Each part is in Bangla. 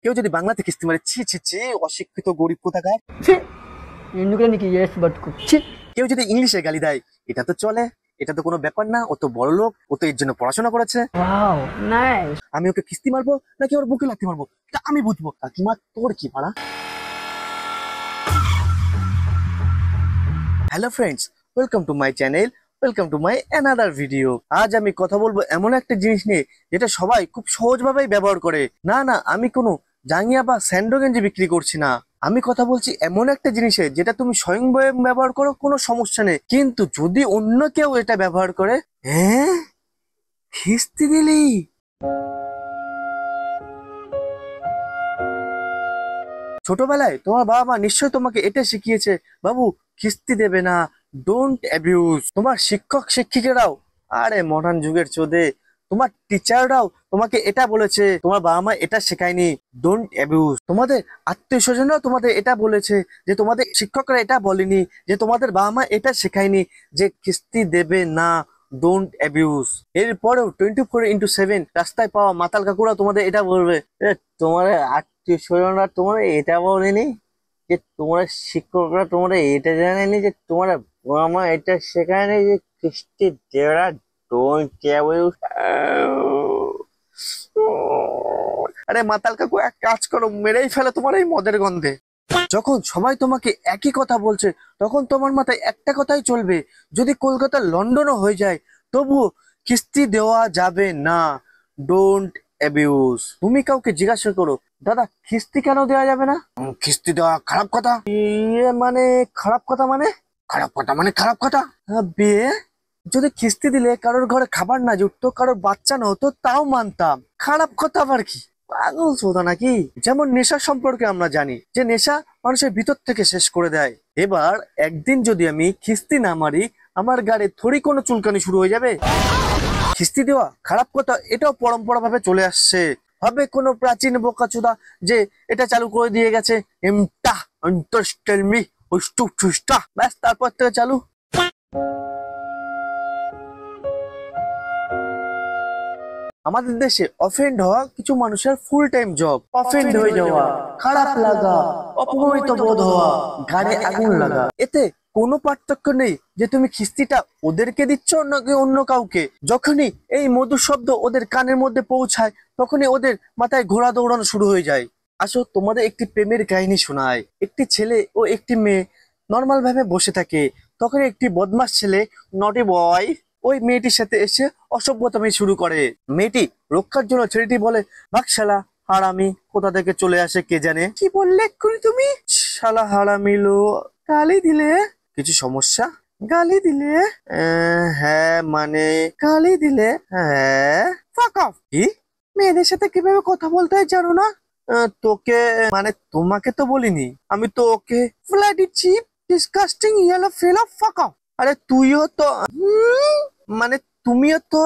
কেউ যদি বাংলাতে কিস্তি মারে, ছি ছি ছি, অশিক্ষিত গরিব কোথাকার। ছি, ఎందుకని నీకు yes బతుకు ছি। কেউ যদি ইংলিশে গালি দেয়, এটা তো চলে, এটা তো কোনো ব্যাপার না, ও তো বড় লোক, ও তো এর জন্য পড়াশোনা করেছে। Wow nice. আমি ওকে কিস্তি মারবো নাকি ওর বুকে লাথি মারবো, এটা আমি বুঝবো। কাকিমা তোর কি পাড়া। Hello friends, welcome to my channel, welcome to my another video. আজ আমি কথা বলবো এমন একটা জিনিস নিয়ে যেটা সবাই খুব সহজভাবেই ব্যবহার করে। না না, আমি কোনো জাঙ্গিয়া বা স্যান্ডো গেঞ্জি বিক্রি করছি না। আমি কথা বলছি এমন একটা জিনিসে যেটা তুমি স্বয়ং ব্যবহার করো, কোনো সমস্যা নেই, কিন্তু যদি অন্য কেউ এটা ব্যবহার করে, হ্যাঁ কিস্তি দিলি। ছোটবেলায় তোমার বাবা মা নিশ্চয়ই তোমাকে এটা শিখিয়েছে, বাবু কিস্তি দেবে না, ডোন্ট অ্যাবিউজ। তোমার শিক্ষক শিক্ষিকারাও, আরে মডার্ন যুগের চোদে, তোমার টিচাররাও তোমাকে এটা বলেছে, তোমার বাবা মা এটা শেখায়নি, ডোন্ট অ্যাবিউজ। তোমাদের আত্মীয় স্বজনরাও তোমাদের এটা বলেছে, যে তোমাদের শিক্ষকরা এটা বলেনি, যে তোমাদের বাবা মা এটা শেখায়নি যে কিস্তি দেবে না, ডোন্ট অ্যাবিউজ। এরপরেও 24/7 রাস্তায় পাওয়া মাতাল কাকুরা তোমাদের এটা বলবে, তোমার আত্মীয় স্বজনরা তোমার এটা বলেনি, যে তোমার শিক্ষকরা তোমার এটা জানেনি, যে তোমার বাবা মা এটা শেখায়নি যে কিস্তি দেওয়া, ডোন্ট অ্যাবিউজ। আরে মাতাল কাকু, এক কাজ করো, মেরেই ফেলে তোমার এই মদের গন্ধে। যখন সবাই তোমাকে একই কথা বলছে, তখন তোমার মাথায় একটা কথাই চলবে, যদি কলকাতা লন্ডনও হয়ে যায় তবুও কিস্তি দেওয়া যাবে না, ডোন্ট অ্যাবিউজ। তুমি কাউকে জিজ্ঞাসা করো, দাদা কিস্তি কেন দেওয়া যাবে না? কিস্তি দেওয়া খারাপ কথা। মানে খারাপ কথা মানে? খারাপ কথা মানে খারাপ কথা। বিয়ে যদি কিস্তি দিলে কারোর ঘরে খাবার না জুটতো, কারোর বাচ্চা না হতো, তাও মানতাম, খারাপ কথা আবার কি? পাগল চোদা নাকি? যেমন নেশা সম্পর্কে আমরা জানি যে নেশা মানুষের ভিতর থেকে শেষ করে দেয়। এবার একদিন যদি আমি কিস্তি না মারি, আমার গাড়ি থোড়ি কোনো চুলকানি শুরু হয়ে যাবে। কিস্তি দেওয়া খারাপ কথা, এটাও পরম্পরা ভাবে চলে আসছে। হবে কোনো প্রাচীন বোকাচোদা যে এটা চালু করে দিয়ে গেছে, ব্যাস তারপর থেকে চালু। আমাদের দেশে অফেন্ড হওয়া কিছু মানুষের ফুল টাইম জব। অফেন্ড হয়ে যাওয়া, খারাপ লাগা, অপমানিত বোধ হওয়া, গাড়ে আগুন লাগা, এতে কোনো পার্থক্য নেই যে তুমি কিস্তিটা ওদেরকে দিচ্ছ নাকি অন্য কাউকে। যখনই এই মধুর শব্দ ওদের কানের মধ্যে পৌঁছায়, তখনই ওদের মাথায় ঘোড়া দৌড়ানো শুরু হয়ে যায়। আসো তোমাদের একটি প্রেমের কাহিনী শোনায়। একটি ছেলে ও একটি মেয়ে নর্মাল ভাবে বসে থাকে, তখন একটি বদমাস ছেলে, নটি বয়, ওই মেয়েটির সাথে এসে অসভ্যতামি শুরু করে। মেয়েটি রক্ষার জন্য ছেলেটি বলে, ভাগ শালা হারামি, কোথা থেকে চলে আসে কে জানে। কি বললে তুমি? শালা হারামি লো। গালি দিলে? কিছু সমস্যা? গালি দিলে? হ্যাঁ মানে গালি দিলে, হ্যাঁ। ফাক অফ। কি? মেয়েদের সাথে কিভাবে কথা বলতে হয় জানো না? তোকে মানে তোমাকে তো বলিনি, আমি তো ওকে। ব্লাডি চিপ, ডিসকাস্টিং ইয়েলো ফেলো, ফাক অফ। আরে তুইও তো মানে তুমিও তো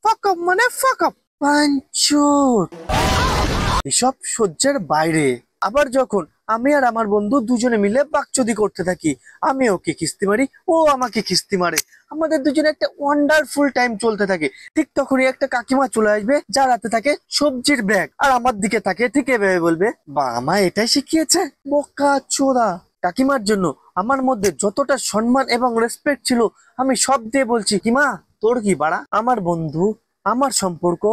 ফাক অফ মানে ফাক অফ। পাঞ্চুর। এসব সহ্যের বাইরে। আবার যখন আমি আর আমার বন্ধু দুজনে মিলে বাকচুদি করতে থাকি, আমি ওকে কিস্তি মারি, ও আমাকে কিস্তি মারে, আমাদের দুজনে একটা ওয়ান্ডারফুল টাইম চলতে থাকে। ঠিক তখনই একটা কাকিমা চলে আসবে, যার হাতে থাকে সবজির ব্যাগ, আর আমার দিকে থাকে, ঠিক এভাবে বলবে, বাবা মা এটাই শিখিয়েছে। বোকা চোদা। কাকিমার জন্য আমার মধ্যে যতটা সম্মান এবং রেসপেক্ট ছিল, আমি সব দিয়ে বলছি, কিমা তোর কি বাড়া? আমার বন্ধু, আমার সম্পর্ক,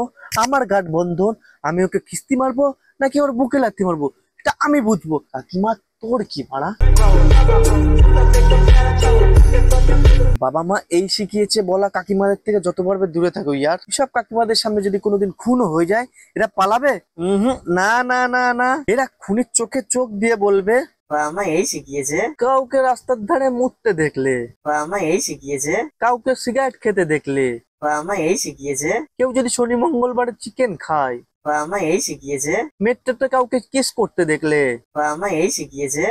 আমার গাঢ় বন্ধন, আমি ওকে কিস্তি মারবো নাকি ওর বুকে লাথি মারবো, এটা আমি বুঝবো। কাকিমা তোর কি ভাড়া? বাবা মা এই শিখিয়েছে বলা, কাকিমাদের থেকে যত পারবে দূরে থাকো ইয়ার। সব কাকিমাদের সামনে যদি কোনোদিন খুনও হয়ে যায়, এরা পালাবে? না না না না, এরা খুনির চোখে চোখ দিয়ে বলবে, বাবা মা এই শিখিয়েছে। কাউকে রাস্তার ধারে মুততে দেখলে, বাবা মা এই শিখিয়েছে। কাউকে সিগারেট খেতে দেখলে, বাবা মা এই শিখিয়েছে। কেউ যদি শনি মঙ্গলবারে চিকেন খায়, বাবা মা এই শিখিয়েছে। মেট্রোতে কাউকে কিস করতে দেখলে, বাবা মা এই শিখিয়েছে।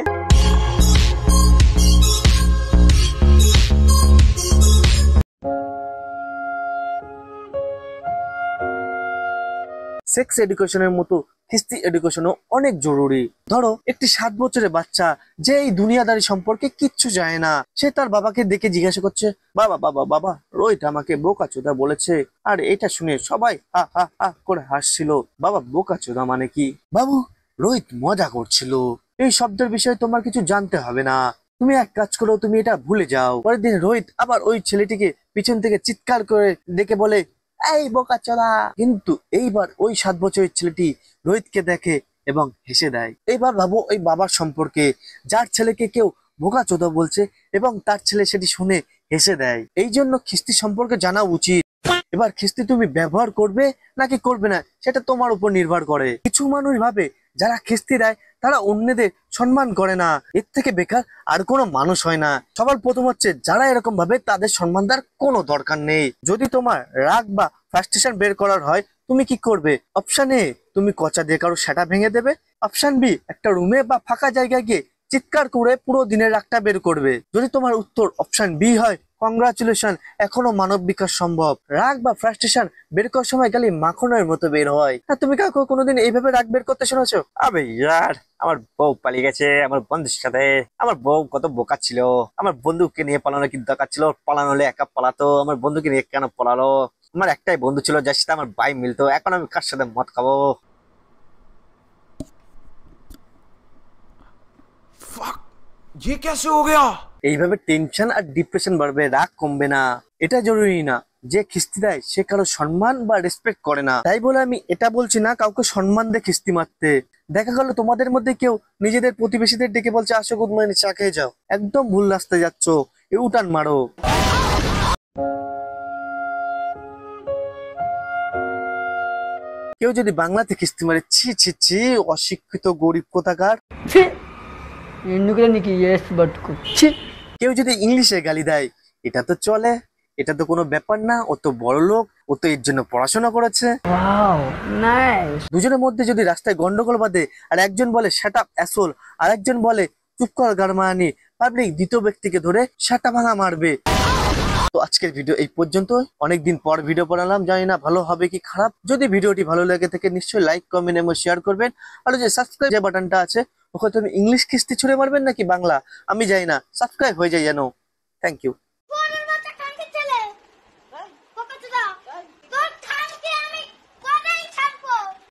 সেক্স এডুকেশনের মতো কিস্তি এডুকেশনও অনেক জরুরি। ধরো একটি 7 বছরের বাচ্চা যে এই দুনিয়াদারি সম্পর্কে কিচ্ছু জানে না, সে তার বাবাকে দেখে জিজ্ঞাসা করছে, বাবা বাবা বাবা রোহিত আমাকে বোকাচোদা বলেছে। আর এটা শুনে সবাই হা হা হা করে হাসছিল। বাবা বোকাচোদা মানে কি? বাবু রোহিত মজা করছিল। এই শব্দের বিষয়ে তোমার কিছু জানতে হবে না, তুমি এক কাজ করো, তুমি এটা ভুলে যাও। পরের দিন রোহিত আবার ওই ছেলেটিকে পিছন থেকে চিৎকার করে ডেকে বলে, এই বোকাচোদা। কিন্তু এইবার ওই 7 বছরের ছেলেটি রোহিতকে দেখে এবং হেসে দেয়। এইবার ভাবো ওই বাবার সম্পর্কে, যার ছেলেকে কেউ বোকাচোদা বলছে এবং তার ছেলে সেটি শুনে হেসে দেয়। এই জন্য খিস্তি সম্পর্কে জানা উচিত। এবার খিস্তি তুমি ব্যবহার করবে নাকি করবে না সেটা তোমার উপর নির্ভর করে। কিছু মানুষ ভাবে যারা খিস্তি দেয় তারা অন্যদের সম্মান করে না, এর থেকে বেকার আর কোনো মানুষ হয় না। সবার প্রথম হচ্ছে যারা এরকম ভাবে তাদের সম্মান দেওয়ার কোনো দরকার নেই। যদি তোমার রাগ বা ফ্রাস্ট্রেশন বের করার হয় তুমি কি করবে? অপশন এ, তুমি কচা দিয়ে কারো সেটা ভেঙে দেবে। অপশন বি, একটা রুমে বা ফাঁকা জায়গায় গিয়ে চিৎকার করে পুরো দিনের রাগটা বের করবে। যদি তোমার উত্তর অপশন বি হয়, কংগ্রাচুলেশন, এখনো মানব বিকাশ সম্ভব। রাগ বা ফ্রাস্ট্রেশন বের করার সময় খালি মাখনের মতো বের হয়। আর তুমি কাউকে কোনোদিন এইভাবে রাগ বের করতে শুনেছো? আবে ইয়ার, আমার বউ পালিয়ে গেছে আমার বন্ধুর সাথে। আমার বউ কত বোকা ছিল, আমার বন্ধুকে নিয়ে পালানো কি দরকার ছিল? পালানো হলে একা পালাতো, আমার বন্ধুকে নিয়ে কেন পালালো? আমার একটাই বন্ধু ছিল যার সাথে আমার ভাই মিলতো, এখন আমি কার সাথে মদ খাবো? फक ये कैसे हो गया। এইভাবে টেনশন আর ডিপ্রেশন বাড়বে, রাগ কমবে না। এটা জরুরি না যে খিস্তি দেয় সে কারো সম্মান বা রেসপেক্ট করে না। তাই বলে আমি এটা বলছি না কাউকে সম্মান দিয়ে খিস্তি মারতে। দেখা গেল তোমাদের মধ্যে কেউ নিজেদের প্রতিবেশীদের ডেকে বলছে, আসো গুড মর্নিং, চা খেয়ে যাও। একদম ভুল রাস্তায় যাচ্ছ, ইউটার্ন মারো। কেউ যদি বাংলাতে খিস্তি মারে, ছি ছি ছি, অশিক্ষিত গরিব কোথাকার। ছি ఎందుకులే నీకు ఈ ఏస్ బతుకు ছি কেউ যদি ইংলিশে গালি দেয়, এটা তো চলে, এটা তো কোনো ব্যাপার না, ও তো বড় লোক, ও তো এর জন্য পড়াশোনা করেছে। వావ్ నైస్ দুজনের মধ্যে যদি রাস্তায় গন্ডগোল বাঁধে আর একজন বলে শাট আপ অ্যাসোল আর একজন বলে চুপ কর গারমানি, পাবলিক দ্বিতীয় ব্যক্তিকে ধরে শাটা ভাঙা মারবে। তো আজকের ভিডিও এই পর্যন্ত। অনেকদিন পর ভিডিও বানালাম, জানি না ভালো হবে কি খারাপ। যদি ভিডিওটি ভালো লাগে থাকে নিশ্চয়ই লাইক, কমেন্ট এবং শেয়ার করবেন। আর যে সাবস্ক্রাইব যে বাটনটা আছে ওখানে তুমি ইংলিশ কিস্তি ছুড়ে মারবেন নাকি বাংলা আমি জানি না, সাবস্ক্রাইব হয়ে যায় যেন। Thank you.